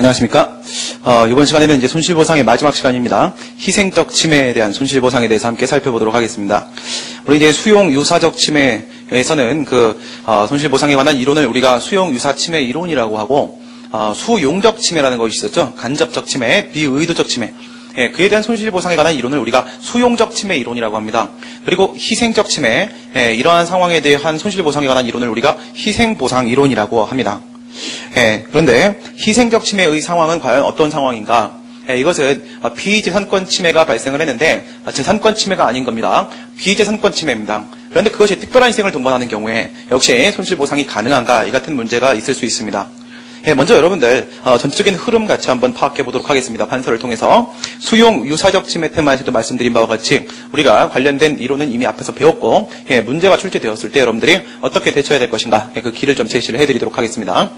안녕하십니까. 이번 시간에는 이제 손실보상의 마지막 시간입니다. 희생적 침해에 대한 손실보상에 대해서 함께 살펴보도록 하겠습니다. 우리 이제 수용유사적 침해에서는 손실보상에 관한 이론을 우리가 수용유사 침해 이론이라고 하고, 수용적 침해라는 것이 있었죠. 간접적 침해, 비의도적 침해. 그에 대한 손실보상에 관한 이론을 우리가 수용적 침해 이론이라고 합니다. 그리고 희생적 침해, 이러한 상황에 대한 손실보상에 관한 이론을 우리가 희생보상 이론이라고 합니다. 그런데 희생적 침해의 상황은 과연 어떤 상황인가? 이것은 비재산권 침해가 발생을 했는데 재산권 침해가 아닌 겁니다. 비재산권 침해입니다. 그런데 그것이 특별한 희생을 동반하는 경우에 역시 손실보상이 가능한가? 이 같은 문제가 있을 수 있습니다. 먼저 여러분들 전체적인 흐름 같이 한번 파악해 보도록 하겠습니다. 판서를 통해서 수용 유사적 침해 테마에서도 말씀드린 바와 같이 우리가 관련된 이론은 이미 앞에서 배웠고 문제가 출제되었을 때 여러분들이 어떻게 대처해야 될 것인가 그 길을 좀 제시를 해드리도록 하겠습니다.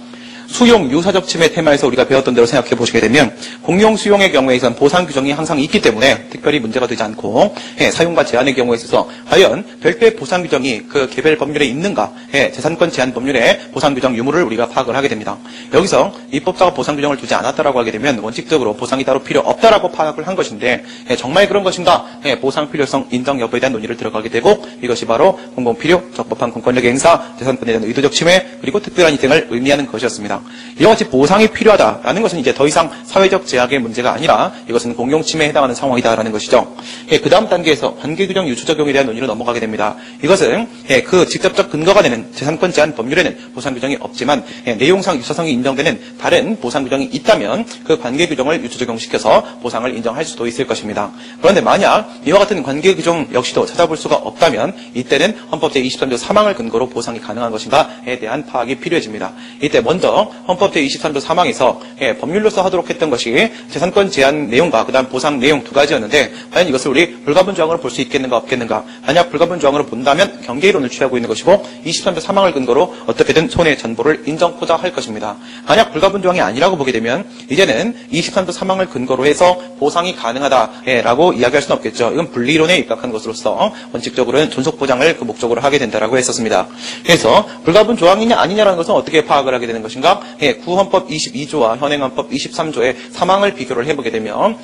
수용 유사적 침해 테마에서 우리가 배웠던 대로 생각해 보시게 되면 공용 수용의 경우에선 보상 규정이 항상 있기 때문에 특별히 문제가 되지 않고 사용과 제한의 경우에 있어서 과연 별도의 보상 규정이 그 개별 법률에 있는가 재산권 제한 법률에 보상 규정 유무를 우리가 파악을 하게 됩니다. 여기서 입법자가 보상 규정을 두지 않았다라고 하게 되면 원칙적으로 보상이 따로 필요 없다라고 파악을 한 것인데 정말 그런 것인가 보상 필요성 인정 여부에 대한 논의를 들어가게 되고 이것이 바로 공공필요, 적법한 공권력의 행사, 재산권에 대한 의도적 침해 그리고 특별한 희생을 의미하는 것이었습니다. 이와 같이 보상이 필요하다라는 것은 이제 더 이상 사회적 제약의 문제가 아니라 이것은 공용 침해에 해당하는 상황이다라는 것이죠. 그 다음 단계에서 관계규정 유추 적용에 대한 논의로 넘어가게 됩니다. 이것은 그 직접적 근거가 되는 재산권 제한 법률에는 보상 규정이 없지만 내용상 유사성이 인정되는 다른 보상 규정이 있다면 그 관계 규정을 유추 적용시켜서 보상을 인정할 수도 있을 것입니다. 그런데 만약 이와 같은 관계 규정 역시도 찾아볼 수가 없다면 이때는 헌법 제23조 3항을 근거로 보상이 가능한 것인가에 대한 파악이 필요해집니다. 이때 먼저 헌법 제23조 3항에서 법률로서 하도록 했던 것이 재산권 제한 내용과 그 다음 보상 내용 두 가지였는데 과연 이것을 우리 불가분 조항으로 볼 수 있겠는가 없겠는가. 만약 불가분 조항으로 본다면 경계이론을 취하고 있는 것이고 23조 3항을 근거로 어떻게든 손해 전보를 인정코자 할 것입니다. 만약 불가분 조항이 아니라고 보게 되면 이제는 23조 3항을 근거로 해서 보상이 가능하다라고 이야기할 수는 없겠죠. 이건 분리론에 입각한 것으로서 원칙적으로는 존속보장을 그 목적으로 하게 된다라고 했었습니다. 그래서 불가분 조항이냐 아니냐라는 것은 어떻게 파악을 하게 되는 것인가? 구헌법 22조와 현행헌법 23조의 3항을 비교를 해보게 되면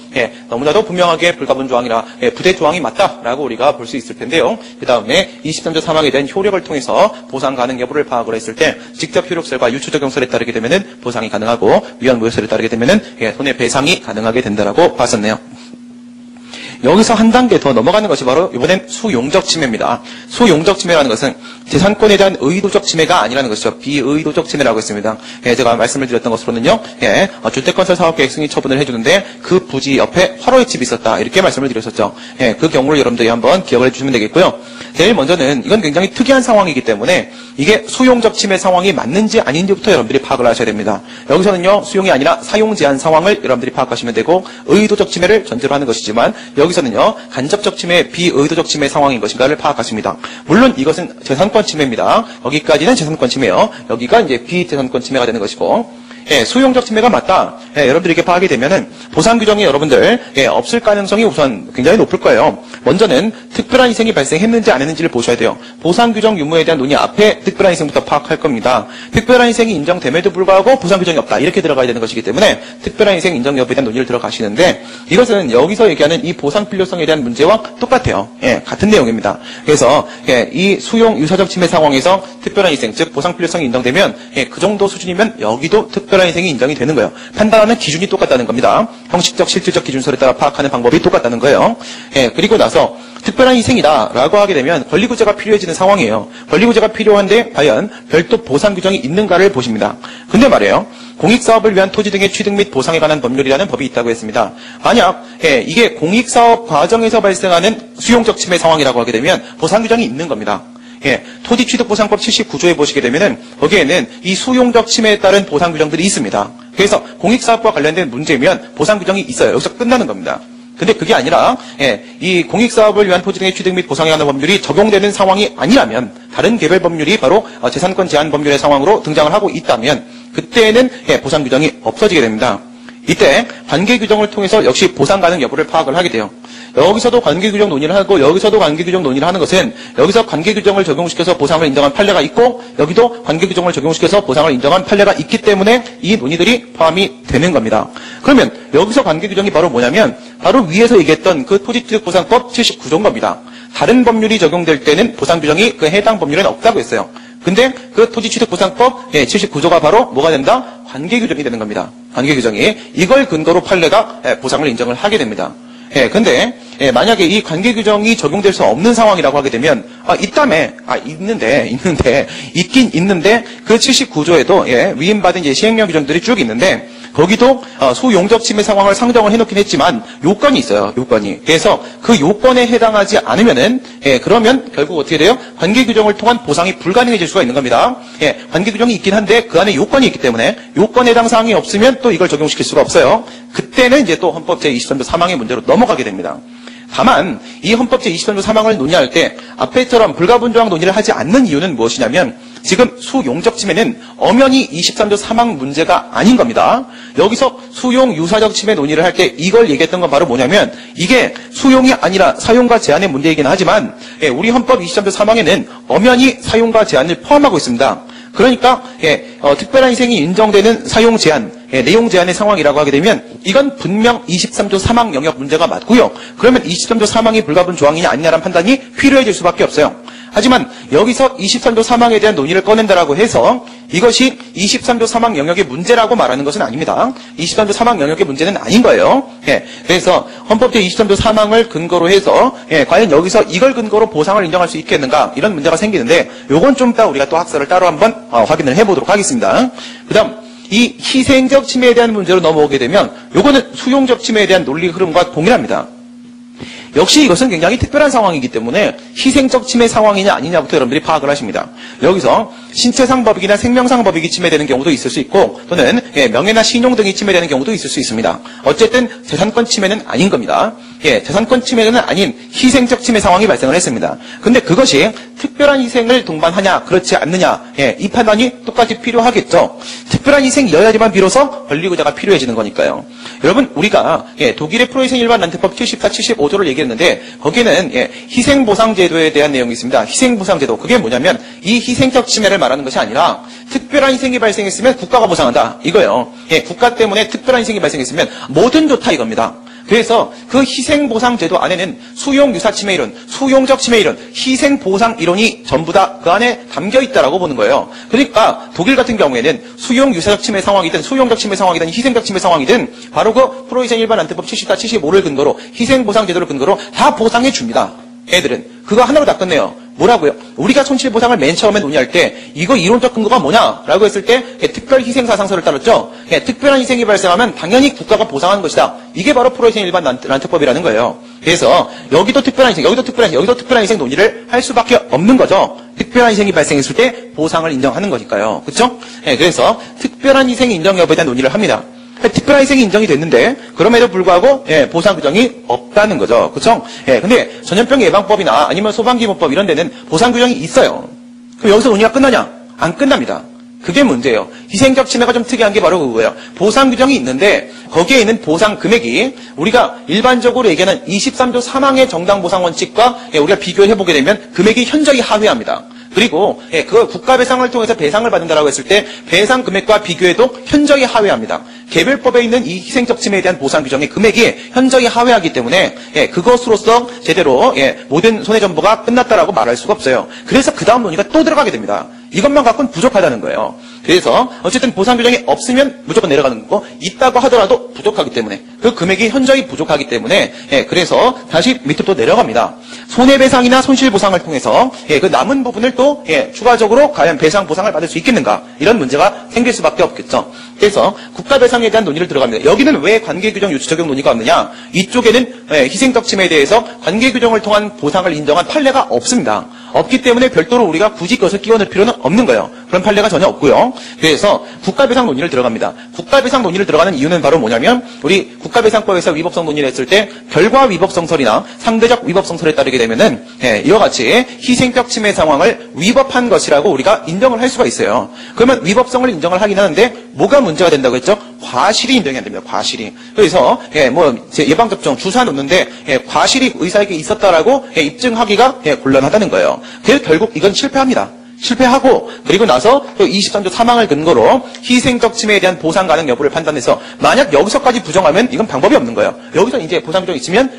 너무나도 분명하게 불가분 조항이라 부대 조항이 맞다라고 우리가 볼 수 있을 텐데요. 그 다음에 23조 3항에 대한 효력을 통해서 보상 가능 여부를 파악을 했을 때 직접 효력설과 유추적용설에 따르게 되면은 보상이 가능하고 위헌무효설에 따르게 되면은 손해배상이 가능하게 된다라고 봤었네요. 여기서 한 단계 더 넘어가는 것이 바로 이번엔 수용적 침해입니다. 수용적 침해라는 것은 재산권에 대한 의도적 침해가 아니라는 것이죠. 비의도적 침해라고 했습니다. 제가 말씀을 드렸던 것으로는요. 주택건설 사업계획 승인 처분을 해주는데 그 부지 옆에 화로의 집이 있었다. 이렇게 말씀을 드렸었죠. 그 경우를 여러분들이 한번 기억을 해주시면 되겠고요. 제일 먼저는 이건 굉장히 특이한 상황이기 때문에 이게 수용적 침해 상황이 맞는지 아닌지부터 여러분들이 파악을 하셔야 됩니다. 여기서는요. 수용이 아니라 사용 제한 상황을 여러분들이 파악하시면 되고 의도적 침해를 전제로 하는 것이지만 여기서는요. 간접적 침해, 비의도적 침해 상황인 것인가를 파악하십니다. 물론 이것은 재산권 침해입니다. 여기까지는 재산권 침해요. 여기가 이제 비재산권 침해가 되는 것이고 수용적 침해가 맞다. 여러분들이 이렇게 파악이 되면은 보상 규정이 여러분들 없을 가능성이 우선 굉장히 높을 거예요. 먼저는 특별한 희생이 발생했는지 안 했는지를 보셔야 돼요. 보상 규정 유무에 대한 논의 앞에 특별한 희생부터 파악할 겁니다. 특별한 희생이 인정됨에도 불구하고 보상 규정이 없다. 이렇게 들어가야 되는 것이기 때문에 특별한 희생 인정 여부에 대한 논의를 들어가시는데 이것은 여기서 얘기하는 이 보상 필요성에 대한 문제와 똑같아요. 같은 내용입니다. 그래서 이 수용 유사적 침해 상황에서 특별한 희생, 즉 보상 필요성이 인정되면 그 정도 수준이면 여기도 특별한 희생이 인정이 되는 거예요. 판단하는 기준이 똑같다는 겁니다. 형식적, 실질적 기준설에 따라 파악하는 방법이 똑같다는 거예요. 그리고 나서 특별한 희생이다라고 하게 되면 권리구제가 필요해지는 상황이에요. 권리구제가 필요한데 과연 별도 보상 규정이 있는가를 보십니다. 근데 말이에요. 공익사업을 위한 토지 등의 취득 및 보상에 관한 법률이라는 법이 있다고 했습니다. 만약 이게 공익사업 과정에서 발생하는 수용적 침해 상황이라고 하게 되면 보상 규정이 있는 겁니다. 토지취득보상법 79조에 보시게 되면은 거기에는 이 수용적 침해에 따른 보상 규정들이 있습니다. 그래서 공익사업과 관련된 문제면 보상 규정이 있어요. 여기서 끝나는 겁니다. 근데 그게 아니라 이 공익사업을 위한 토지 등의 취득 및 보상에 관한 법률이 적용되는 상황이 아니라면 다른 개별 법률이 바로 재산권 제한 법률의 상황으로 등장을 하고 있다면 그때는 보상 규정이 없어지게 됩니다. 이때 관계 규정을 통해서 역시 보상 가능 여부를 파악을 하게 돼요. 여기서도 관계 규정 논의를 하고 여기서도 관계 규정 논의를 하는 것은 여기서 관계 규정을 적용시켜서 보상을 인정한 판례가 있고 여기도 관계 규정을 적용시켜서 보상을 인정한 판례가 있기 때문에 이 논의들이 포함이 되는 겁니다. 그러면 여기서 관계 규정이 바로 뭐냐면 바로 위에서 얘기했던 그 토지취득보상법 79조인 겁니다. 다른 법률이 적용될 때는 보상 규정이 그 해당 법률에는 없다고 했어요. 근데 그 토지취득보상법 79조가 바로 뭐가 된다? 관계 규정이 되는 겁니다. 관계 규정이 이걸 근거로 판례가 보상을 인정을 하게 됩니다. 근데 만약에 이 관계 규정이 적용될 수 없는 상황이라고 하게 되면 있긴 있는데 그 79조에도 위임받은 이제 시행령 규정들이 쭉 있는데 거기도 수용적 침해 상황을 상정을 해놓긴 했지만 요건이 있어요. 요건이. 그래서 그 요건에 해당하지 않으면은 그러면 결국 어떻게 돼요? 관계 규정을 통한 보상이 불가능해질 수가 있는 겁니다. 관계 규정이 있긴 한데 그 안에 요건이 있기 때문에 요건에 해당 사항이 없으면 또 이걸 적용시킬 수가 없어요. 그때는 이제 또 헌법 제23조 3항의 문제로 넘어가게 됩니다. 다만 이 헌법 제23조 3항을 논의할 때 앞에처럼 불가분조항 논의를 하지 않는 이유는 무엇이냐면 지금 수용적 침해는 엄연히 23조 3항 문제가 아닌 겁니다. 여기서 수용 유사적 침해 논의를 할 때 이걸 얘기했던 건 바로 뭐냐면 이게 수용이 아니라 사용과 제한의 문제이긴 하지만 우리 헌법 23조 3항에는 엄연히 사용과 제한을 포함하고 있습니다. 그러니까 특별한 희생이 인정되는 사용 제한, 내용 제한의 상황이라고 하게 되면 이건 분명 23조 3항 영역 문제가 맞고요. 그러면 23조 3항이 불가분 조항이냐 아니냐라는 판단이 필요해질 수밖에 없어요. 하지만 여기서 23조 3항에 대한 논의를 꺼낸다라고 해서 이것이 23조 3항 영역의 문제라고 말하는 것은 아닙니다. 23조 3항 영역의 문제는 아닌 거예요. 그래서 헌법 제23조 3항을 근거로 해서 과연 여기서 이걸 근거로 보상을 인정할 수 있겠는가 이런 문제가 생기는데 요건 좀 이따 우리가 또 학설을 따로 한번 확인을 해보도록 하겠습니다. 그 다음 이 희생적 침해에 대한 문제로 넘어오게 되면 요거는 수용적 침해에 대한 논리 흐름과 동일합니다. 역시 이것은 굉장히 특별한 상황이기 때문에 희생적 침해 상황이냐 아니냐부터 여러분들이 파악을 하십니다. 여기서 신체상 법익이나 생명상 법익이 침해되는 경우도 있을 수 있고 또는 명예나 신용 등이 침해되는 경우도 있을 수 있습니다. 어쨌든 재산권 침해는 아닌 겁니다. 재산권 침해는 아닌 희생적 침해 상황이 발생을 했습니다. 근데 그것이 특별한 희생을 동반하냐 그렇지 않느냐 이 판단이 똑같이 필요하겠죠. 특별한 희생이어야지만 비로소 권리구제가 필요해지는 거니까요. 여러분 우리가 독일의 프로희생 일반 난태법 74, 75조를 얘기했는데 거기에는 희생보상제도에 대한 내용이 있습니다. 희생보상제도 그게 뭐냐면 이 희생적 침해를 말하는 것이 아니라 특별한 희생이 발생했으면 국가가 보상한다 이거예요. 국가 때문에 특별한 희생이 발생했으면 뭐든 좋다 이겁니다. 그래서 그 희생보상제도 안에는 수용유사침해 이론, 수용적 침해 이론, 희생보상 이론이 전부 다 그 안에 담겨 있다라고 보는 거예요. 그러니까 독일 같은 경우에는 수용유사적 침해 상황이든 수용적 침해 상황이든 희생적 침해 상황이든 바로 그 프로희생 일반 난태법 74, 75를 근거로 희생보상제도를 근거로 다 보상해 줍니다. 애들은 그거 하나로 다 끝내요. 뭐라고요? 우리가 손실보상을 맨 처음에 논의할 때 이거 이론적 근거가 뭐냐라고 했을 때 특별희생사상서를 따랐죠. 특별한 희생이 발생하면 당연히 국가가 보상하는 것이다. 이게 바로 프로희생 일반 난태법이라는 거예요. 그래서 여기도 특별한 희생, 여기도 특별한 희생, 여기도 특별한 희생 논의를 할 수밖에 없는 거죠. 특별한 희생이 발생했을 때 보상을 인정하는 거니까요. 그렇죠? 그래서 특별한 희생 인정 여부에 대한 논의를 합니다. 특별한 희생이 인정이 됐는데 그럼에도 불구하고 보상 규정이 없다는 거죠. 그렇죠? 근데 전염병 예방법이나 아니면 소방기본법 이런 데는 보상 규정이 있어요. 그럼 여기서 논의가 끝나냐? 안 끝납니다. 그게 문제예요. 희생적 침해가 좀 특이한 게 바로 그거예요. 보상 규정이 있는데 거기에 있는 보상 금액이 우리가 일반적으로 얘기하는 23조 3항의 정당 보상 원칙과 우리가 비교해보게 되면 금액이 현저히 하회합니다. 그리고 그 국가배상을 통해서 배상을 받는다라고 했을 때 배상 금액과 비교해도 현저히 하회합니다. 개별법에 있는 이 희생적 침해에 대한 보상 규정의 금액이 현저히 하회하기 때문에 그것으로서 제대로 모든 손해정보가 끝났다라고 말할 수가 없어요. 그래서 그 다음 논의가 또 들어가게 됩니다. 이것만 갖고는 부족하다는 거예요. 그래서 어쨌든 보상 규정이 없으면 무조건 내려가는 거고 있다고 하더라도 부족하기 때문에 그 금액이 현저히 부족하기 때문에 그래서 다시 밑으로 또 내려갑니다. 손해배상이나 손실보상을 통해서 그 남은 부분을 또 추가적으로 과연 배상 보상을 받을 수 있겠는가 이런 문제가 생길 수밖에 없겠죠. 그래서 국가배상에 대한 논의를 들어갑니다. 여기는 왜 관계규정 유치적용 논의가 없느냐? 이쪽에는 희생적 침해에 대해서 관계규정을 통한 보상을 인정한 판례가 없습니다. 없기 때문에 별도로 우리가 굳이 그것을 끼워넣을 필요는 없는 거예요. 그런 판례가 전혀 없고요. 그래서 국가배상 논의를 들어갑니다. 국가배상 논의를 들어가는 이유는 바로 뭐냐면 우리 국가배상법에서 위법성 논의를 했을 때 결과 위법성설이나 상대적 위법성설에 따르게 되면은 이와 같이 희생적 침해 상황을 위법한 것이라고 우리가 인정을 할 수가 있어요. 그러면 위법성을 인정을 하긴 하는데 뭐가 문제가 된다고 했죠? 과실이 인정이 안 됩니다. 과실이. 그래서 예방접종 주사 놓는데 과실이 의사에게 있었다라고 입증하기가 곤란하다는 거예요. 그래서 결국 이건 실패합니다. 실패하고 그리고 나서 또 23조 3항을 근거로 희생적 침해에 대한 보상 가능 여부를 판단해서 만약 여기서까지 부정하면 이건 방법이 없는 거예요. 여기서 이제 보상 규정이 있으면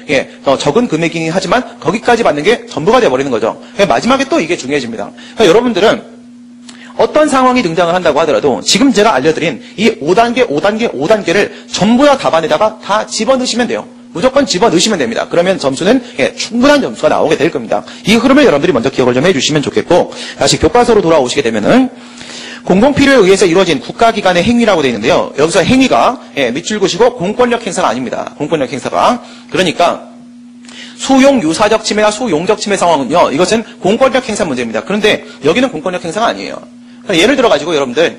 더 적은 금액이긴 하지만 거기까지 받는 게 전부가 돼버리는 거죠. 마지막에 또 이게 중요해집니다. 그러니까 여러분들은 어떤 상황이 등장을 한다고 하더라도 지금 제가 알려드린 이 5단계를 전부 다 답안에다가 다 집어넣으시면 돼요. 무조건 집어넣으시면 됩니다. 그러면 점수는 충분한 점수가 나오게 될 겁니다. 이 흐름을 여러분들이 먼저 기억을 좀 해주시면 좋겠고, 다시 교과서로 돌아오시게 되면은 공공필요에 의해서 이루어진 국가기관의 행위라고 되어 있는데요. 여기서 행위가 밑줄 그시고 공권력 행사가 아닙니다. 공권력 행사가. 그러니까 수용 유사적 침해나 수용적 침해 상황은요, 이것은 공권력 행사 문제입니다. 그런데 여기는 공권력 행사가 아니에요. 예를 들어가지고 여러분들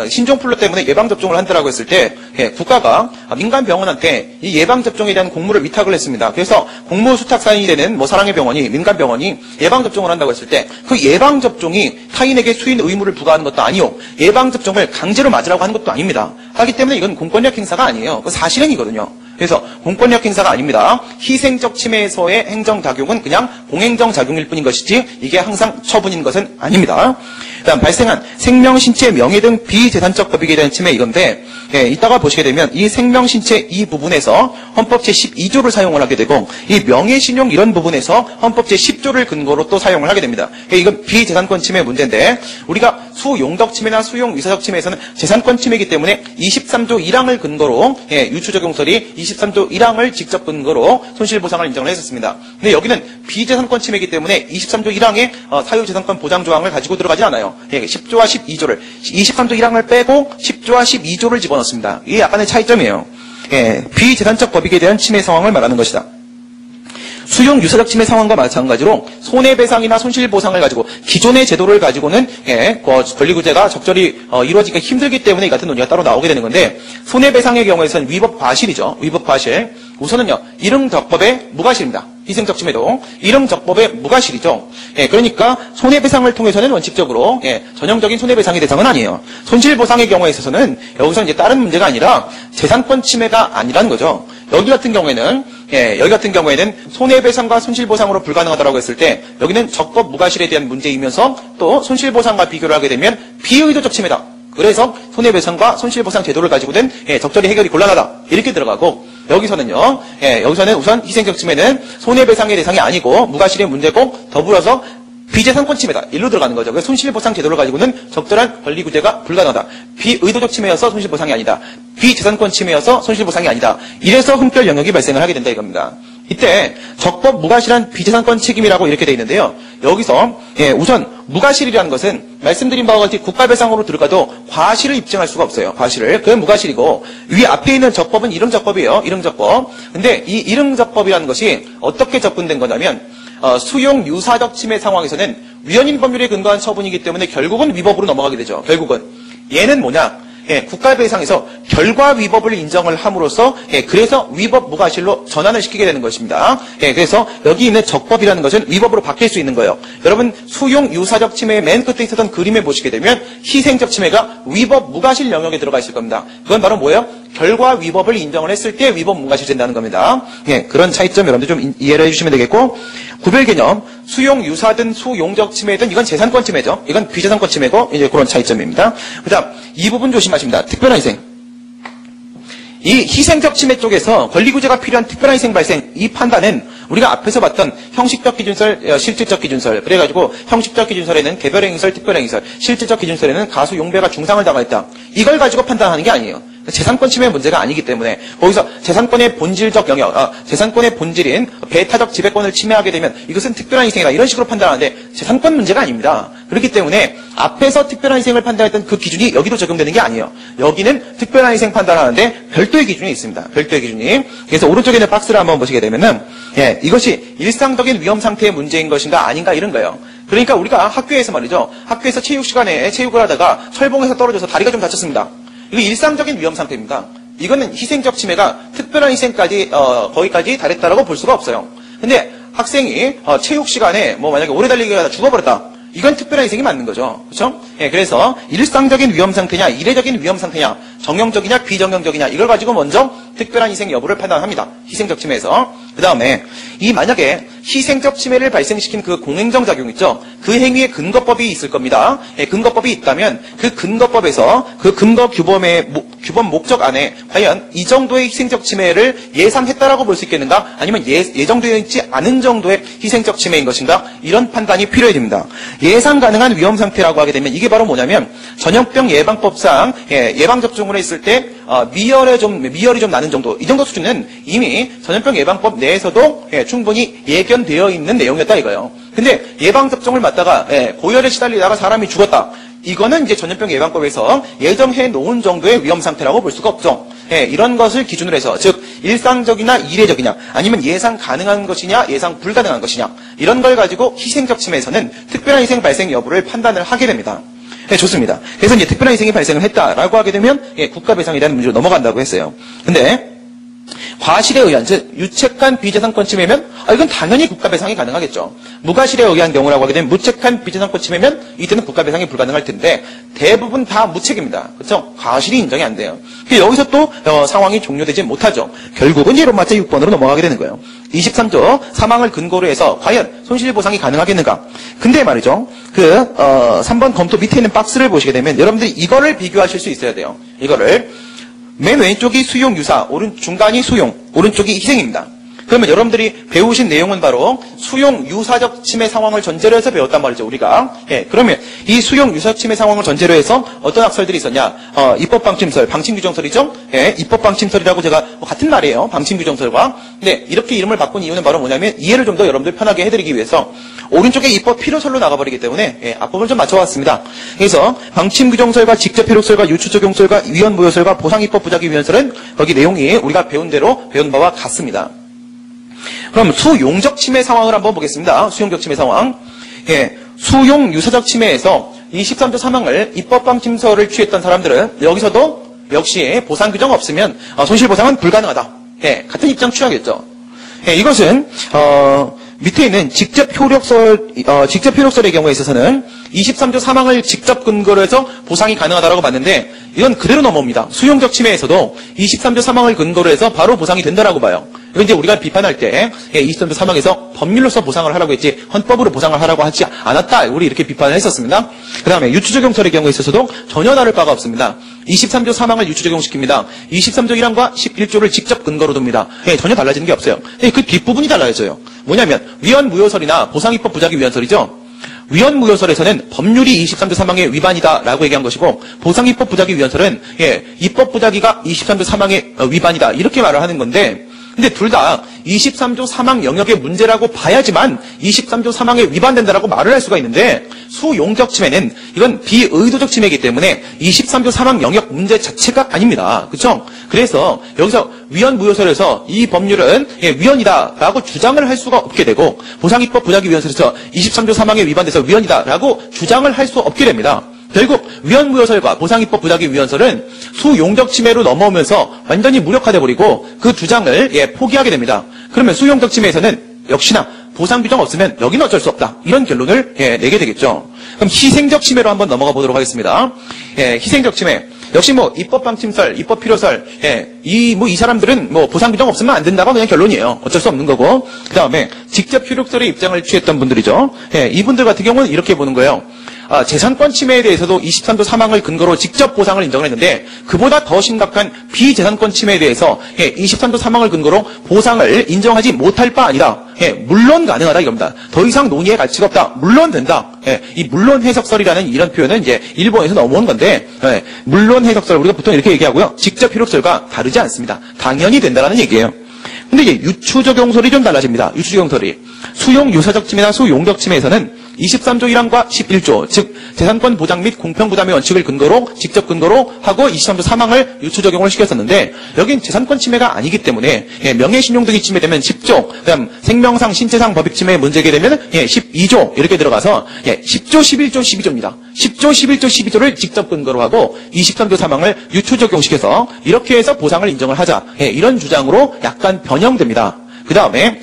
신종플루 때문에 예방접종을 한다라고 했을 때 국가가 민간 병원한테 이 예방접종에 대한 공무를 위탁을 했습니다. 그래서 공무수탁사인이 되는 사랑의 병원이 민간 병원이 예방접종을 한다고 했을 때 그 예방접종이 타인에게 수인 의무를 부과하는 것도 아니요, 예방접종을 강제로 맞으라고 하는 것도 아닙니다. 하기 때문에 이건 공권력 행사가 아니에요. 그 사실행위거든요. 그래서 공권력 행사가 아닙니다. 희생적 침해에서의 행정작용은 그냥 공행정작용일 뿐인 것이지 이게 항상 처분인 것은 아닙니다. 그다음 발생한 생명, 신체, 명예 등 비재산적 법익에 대한 침해 이건데 이따가 보시게 되면 이 생명, 신체 이 부분에서 헌법 제12조를 사용을 하게 되고 이 명예, 신용 이런 부분에서 헌법 제10조를 근거로 또 사용을 하게 됩니다. 이건 비재산권 침해 문제인데 우리가 수용적 침해나 수용 유사적 침해에서는 재산권 침해이기 때문에 23조 1항을 근거로 유추적용설이 23조 1항을 직접 근거로 손실보상을 인정을 했었습니다. 근데 여기는 비재산권 침해이기 때문에 23조 1항의 사유재산권 보장 조항을 가지고 들어가지 않아요. 10조와 12조를 23조 1항을 빼고 10조와 12조를 집어넣습니다. 이게 약간의 차이점이에요. 비재산적 법익에 대한 침해 상황을 말하는 것이다. 수용 유사적 침해 상황과 마찬가지로 손해배상이나 손실보상을 가지고 기존의 제도를 가지고는 권리구제가 적절히 이루어지기가 힘들기 때문에 이 같은 논의가 따로 나오게 되는 건데, 손해배상의 경우에서는 위법 과실이죠. 위법 과실. 우선은요, 이릉적법의 무과실입니다. 희생적 침해도 이릉적법의 무과실이죠. 그러니까 손해배상을 통해서는 원칙적으로 전형적인 손해배상의 대상은 아니에요. 손실보상의 경우에 있어서는 여기서 이제 다른 문제가 아니라 재산권 침해가 아니라는 거죠. 여기 같은 경우에는 손해배상과 손실보상으로 불가능하다고 했을 때 여기는 적법 무과실에 대한 문제이면서 또 손실보상과 비교를 하게 되면 비의도적 침해다. 그래서 손해배상과 손실보상 제도를 가지고는 적절히 해결이 곤란하다. 이렇게 들어가고, 여기서는요, 여기서는 우선 희생적 침해는 손해배상의 대상이 아니고 무과실의 문제고 더불어서 비재산권 침해다. 일로 들어가는 거죠. 그래서 손실보상 제도를 가지고는 적절한 권리구제가 불가능하다. 비의도적 침해여서 손실보상이 아니다. 비재산권 침해여서 손실보상이 아니다. 이래서 흠결 영역이 발생을 하게 된다 이겁니다. 이때 적법 무과실한 비재산권 책임이라고 이렇게 돼 있는데요. 여기서 우선 무과실이라는 것은 말씀드린 바와 같이 국가배상으로 들어가도 과실을 입증할 수가 없어요. 과실을. 그건 무과실이고, 위 앞에 있는 적법은 이릉적법이에요. 이릉적법. 근데 이 이릉적법이라는 것이 어떻게 접근된 거냐면 수용 유사적 침해 상황에서는 위헌인 법률에 근거한 처분이기 때문에 결국은 위법으로 넘어가게 되죠. 결국은 얘는 뭐냐? 국가배상에서 결과 위법을 인정을 함으로써 그래서 위법 무과실로 전환을 시키게 되는 것입니다. 그래서 여기 있는 적법이라는 것은 위법으로 바뀔 수 있는 거예요. 여러분 수용 유사적 침해의 맨 끝에 있었던 그림을 보시게 되면 희생적 침해가 위법 무과실 영역에 들어가 있을 겁니다. 그건 바로 뭐예요? 결과 위법을 인정을 했을 때 위법 무과실 된다는 겁니다. 그런 차이점 여러분들 좀 이해를 해주시면 되겠고, 구별 개념 수용 유사든 수용적 침해든 이건 재산권 침해죠. 이건 비재산권 침해고 이제 그런 차이점입니다. 그다음 이 부분 조심하십니다. 특별한 희생. 이 희생적 침해 쪽에서 권리구제가 필요한 특별한 희생 발생, 이 판단은 우리가 앞에서 봤던 형식적 기준설, 실질적 기준설, 그래가지고 형식적 기준설에는 개별행위설, 특별행위설, 실질적 기준설에는 가수 용배가 중상을 당했다. 이걸 가지고 판단하는 게 아니에요. 재산권 침해 문제가 아니기 때문에 거기서 재산권의 본질적 영역, 재산권의 본질인 배타적 지배권을 침해하게 되면 이것은 특별한 희생이다. 이런 식으로 판단하는데 재산권 문제가 아닙니다. 그렇기 때문에 앞에서 특별한 희생을 판단했던 그 기준이 여기도 적용되는 게 아니에요. 여기는 특별한 희생 판단하는데 별도의 기준이 있습니다. 별도의 기준이. 그래서 오른쪽에 있는 박스를 한번 보시게 되면은 이것이 일상적인 위험 상태의 문제인 것인가 아닌가 이런 거예요. 그러니까 우리가 학교에서 말이죠. 학교에서 체육 시간에 체육을 하다가 철봉에서 떨어져서 다리가 좀 다쳤습니다. 이거 일상적인 위험 상태입니다. 이거는 희생적 침해가 특별한 희생까지 거기까지 달했다라고 볼 수가 없어요. 근데 학생이 체육 시간에 만약에 오래 달리기 하다 죽어버렸다. 이건 특별한 희생이 맞는 거죠. 그렇죠? 예, 그래서 일상적인 위험 상태냐, 이례적인 위험 상태냐, 정형적이냐, 비정형적이냐 이걸 가지고 먼저 특별한 희생 여부를 판단합니다. 희생적 침해에서. 그 다음에 이 만약에 희생적 침해를 발생시킨 그 공행정작용 있죠? 그 행위의 근거법이 있을 겁니다. 예, 근거법이 있다면 그 근거법에서 그 근거 규범의 규범 목적 안에 과연 이 정도의 희생적 침해를 예상했다라고 볼 수 있겠는가? 아니면 예정되어 있지 않은 정도의 희생적 침해인 것인가? 이런 판단이 필요해집니다. 예상 가능한 위험 상태라고 하게 되면 이게 바로 뭐냐면 전염병 예방법상 예방접종을 했을 때 미열이 좀 나는 정도, 이 정도 수준은 이미 전염병 예방법 내에서도 충분히 예견되어 있는 내용이었다 이거예요. 근데 예방접종을 맞다가 고열에 시달리다가 사람이 죽었다. 이거는 이제 전염병 예방법에서 예정해 놓은 정도의 위험 상태라고 볼 수가 없죠. 이런 것을 기준으로 해서, 즉 일상적이나 이례적이냐, 아니면 예상 가능한 것이냐, 예상 불가능한 것이냐, 이런 걸 가지고 희생적 침해에서는 특별한 희생 발생 여부를 판단을 하게 됩니다. 좋습니다. 그래서 이제 특별한 희생이 발생을 했다라고 하게 되면 국가배상이라는 문제로 넘어간다고 했어요. 근데 과실에 의한, 즉 유책한 비재산권 침해면 이건 당연히 국가배상이 가능하겠죠. 무과실에 의한 경우라고 하게 되면 무책한 비재산권 침해면 이때는 국가배상이 불가능할 텐데 대부분 다 무책입니다. 그렇죠? 과실이 인정이 안 돼요. 여기서 또 상황이 종료되지 못하죠. 결국은 예로마트 6번으로 넘어가게 되는 거예요. 23조 사망을 근거로 해서 과연 손실보상이 가능하겠는가? 근데 말이죠. 3번 검토 밑에 있는 박스를 보시게 되면 여러분들이 이거를 비교하실 수 있어야 돼요. 이거를 맨 왼쪽이 수용 유사, 중간이 수용, 오른쪽이 희생입니다. 그러면 여러분들이 배우신 내용은 바로 수용 유사적 침해 상황을 전제로 해서 배웠단 말이죠, 우리가. 그러면 이 수용 유사적 침해 상황을 전제로 해서 어떤 학설들이 있었냐? 입법방침설, 방침규정설이죠? 입법방침설이라고 제가 같은 말이에요, 방침규정설과. 근데 이렇게 이름을 바꾼 이유는 바로 뭐냐면 이해를 좀 더 여러분들 편하게 해드리기 위해서 오른쪽에 입법 필요설로 나가버리기 때문에 앞법을 좀 맞춰왔습니다. 그래서 방침규정설과 직접효력설과 유추적용설과 위헌무효설과 보상입법 부작위 위헌설은 거기 내용이 우리가 배운 대로 배운 바와 같습니다. 그럼 수용적 침해 상황을 한번 보겠습니다. 수용적 침해 상황. 수용 유사적 침해에서 23조 사망을 입법방침설을 취했던 사람들은 여기서도 역시 보상 규정 없으면 손실보상은 불가능하다. 같은 입장 취하겠죠. 이것은 밑에 있는 직접효력설의 경우에 있어서는 23조 사망을 직접 근거로 해서 보상이 가능하다고 봤는데 이건 그대로 넘어옵니다. 수용적 침해에서도 23조 사망을 근거로 해서 바로 보상이 된다라고 봐요. 이건 이제 우리가 비판할 때 23조 사망에서 법률로서 보상을 하라고 했지 헌법으로 보상을 하라고 하지 않았다. 우리 이렇게 비판을 했었습니다. 그 다음에 유추적용설의 경우에 있어서도 전혀 다를 바가 없습니다. 23조 사망을 유추적용시킵니다. 23조 1항과 11조를 직접 근거로 둡니다. 전혀 달라지는 게 없어요. 그 뒷부분이 달라져요. 뭐냐면 위헌무효설이나 보상입법 부작위 위헌설이죠. 위헌무효설에서는 법률이 23조 사망의 위반이다라고 얘기한 것이고 보상입법 부작위 위헌설은 입법 부작위가 23조 사망의 위반이다 이렇게 말을 하는 건데 근데 둘 다 23조 사망 영역의 문제라고 봐야지만 23조 사망에 위반된다라고 말을 할 수가 있는데 수용적 침해는 이건 비의도적 침해이기 때문에 23조 사망 영역 문제 자체가 아닙니다. 그렇죠? 그래서 여기서 위헌무효설에서 이 법률은 위헌이다라고 주장을 할 수가 없게 되고 보상입법 부작위 위헌설에서 23조 사망에 위반돼서 위헌이다라고 주장을 할 수 없게 됩니다. 결국 위헌무효설과 보상입법 부작위 위헌설은 수용적 침해로 넘어오면서 완전히 무력화돼 버리고 그 주장을 포기하게 됩니다. 그러면 수용적 침해에서는 역시나 보상 규정 없으면 여기는 어쩔 수 없다. 이런 결론을 내게 되겠죠. 그럼 희생적 침해로 한번 넘어가 보도록 하겠습니다. 희생적 침해. 역시 입법방침설, 입법필요설, 이 사람들은 보상 규정 없으면 안 된다가 그냥 결론이에요. 어쩔 수 없는 거고. 그 다음에 직접 효력설의 입장을 취했던 분들이죠. 이분들 같은 경우는 이렇게 보는 거예요. 재산권 침해에 대해서도 23조 사망을 근거로 직접 보상을 인정을 했는데 그보다 더 심각한 비재산권 침해에 대해서 23조 사망을 근거로 보상을 인정하지 못할 바 아니라 물론 가능하다 이겁니다. 더 이상 논의의 가치가 없다. 물론 된다. 이 물론 해석설이라는 이런 표현은 이제 일본에서 넘어온 건데 물론 해석설 우리가 보통 이렇게 얘기하고요. 직접 효력설과 다르지 않습니다. 당연히 된다라는 얘기예요. 근데 이제 유추적용설이 좀 달라집니다. 유추적용설이 수용 유사적 침해나 수용적 침해에서는 23조 1항과 11조, 즉 재산권 보장 및 공평부담의 원칙을 근거로 직접 근거로 하고 23조 사망을 유추적용을 시켰었는데 여긴 재산권 침해가 아니기 때문에 명예신용 등이 침해되면 10조, 그다음 생명상, 신체상 법익 침해에 문제게 되면 12조 이렇게 들어가서 10조, 11조, 12조입니다. 10조, 11조, 12조를 직접 근거로 하고 23조 사망을 유추적용시켜서 이렇게 해서 보상을 인정을 하자. 이런 주장으로 약간 변형됩니다. 그 다음에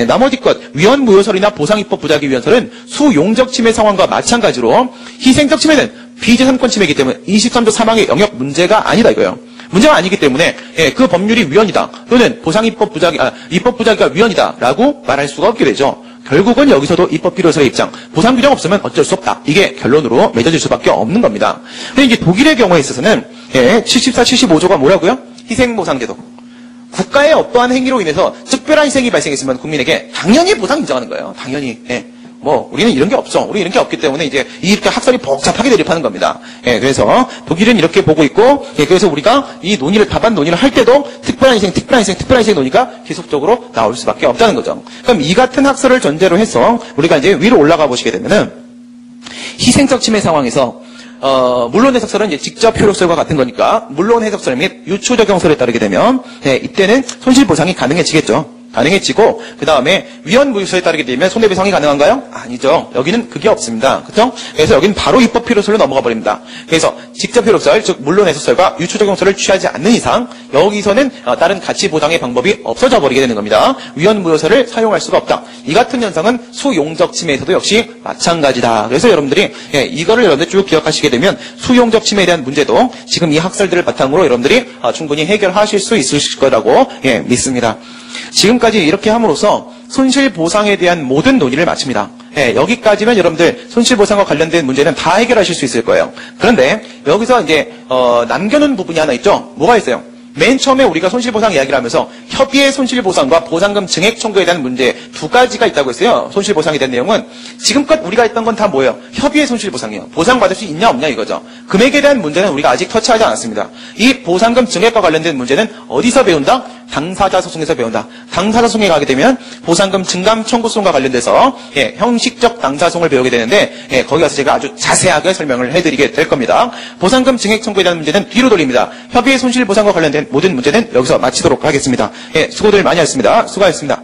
나머지 것 위헌무효설이나 보상입법부작위위헌설은 수용적 침해 상황과 마찬가지로 희생적 침해는 비재산권 침해이기 때문에 23조 3항의 영역 문제가 아니다 이거예요. 문제가 아니기 때문에 그 법률이 위헌이다 또는 입법부작위가 위헌이다라고 말할 수가 없게 되죠. 결국은 여기서도 입법필요설의 입장, 보상 규정 없으면 어쩔 수 없다. 이게 결론으로 맺어질 수밖에 없는 겁니다. 근데 이제 독일의 경우에 있어서는 74, 75조가 뭐라고요? 희생보상제도. 국가의 어떠한 행위로 인해서 특별한 희생이 발생했으면 국민에게 당연히 보상 인정하는 거예요. 당연히. 우리는 이런 게 없어. 우리 이런 게 없기 때문에 이제 이렇게 학설이 복잡하게 대립하는 겁니다. 그래서 독일은 이렇게 보고 있고, 그래서 우리가 이 논의를, 답안 논의를 할 때도 특별한 희생 논의가 계속적으로 나올 수밖에 없다는 거죠. 그럼 이 같은 학설을 전제로 해서 우리가 이제 위로 올라가 보시게 되면은 희생적 침해 상황에서 물론 해석설은 이제 직접 효력설과 같은 거니까 물론 해석설 및 유추적용설에 따르게 되면 이때는 손실보상이 가능해지겠죠. 가능해지고 그 다음에 위헌무효설에 따르게 되면 손해배상이 가능한가요? 아니죠. 여기는 그게 없습니다. 그렇죠? 그래서 여기는 바로 입법필요설로 넘어가 버립니다. 그래서 직접 효력설, 즉 물론 해석설과 유추적용설을 취하지 않는 이상 여기서는 다른 가치 보상의 방법이 없어져 버리게 되는 겁니다. 위헌무효설을 사용할 수가 없다. 이 같은 현상은 수용적 침해에서도 역시 마찬가지다. 그래서 여러분들이 이거를 여러분들 쭉 기억하시게 되면 수용적 침해에 대한 문제도 지금 이 학설들을 바탕으로 여러분들이 충분히 해결하실 수 있으실 거라고 믿습니다. 지금까지 이렇게 함으로써 손실보상에 대한 모든 논의를 마칩니다. 여기까지면 여러분들 손실보상과 관련된 문제는 다 해결하실 수 있을 거예요. 그런데 여기서 이제 남겨놓은 부분이 하나 있죠. 뭐가 있어요? 맨 처음에 우리가 손실보상 이야기를 하면서 협의의 손실보상과 보상금 증액 청구에 대한 문제 두 가지가 있다고 했어요. 손실보상에 대한 내용은 지금껏 우리가 했던 건 다 뭐예요? 협의의 손실보상이에요. 보상받을 수 있냐 없냐 이거죠. 금액에 대한 문제는 우리가 아직 터치하지 않았습니다. 이 보상금 증액과 관련된 문제는 어디서 배운다? 당사자 소송에서 배운다. 당사자 소송에 가게 되면 보상금 증감 청구소송과 관련돼서 형식적 당사소송을 배우게 되는데 거기 가서 제가 아주 자세하게 설명을 해드리게 될 겁니다. 보상금 증액 청구에 대한 문제는 뒤로 돌립니다. 협의의 손실보상과 관련된 모든 문제는 여기서 마치도록 하겠습니다. 수고들 많이 하셨습니다. 수고하셨습니다.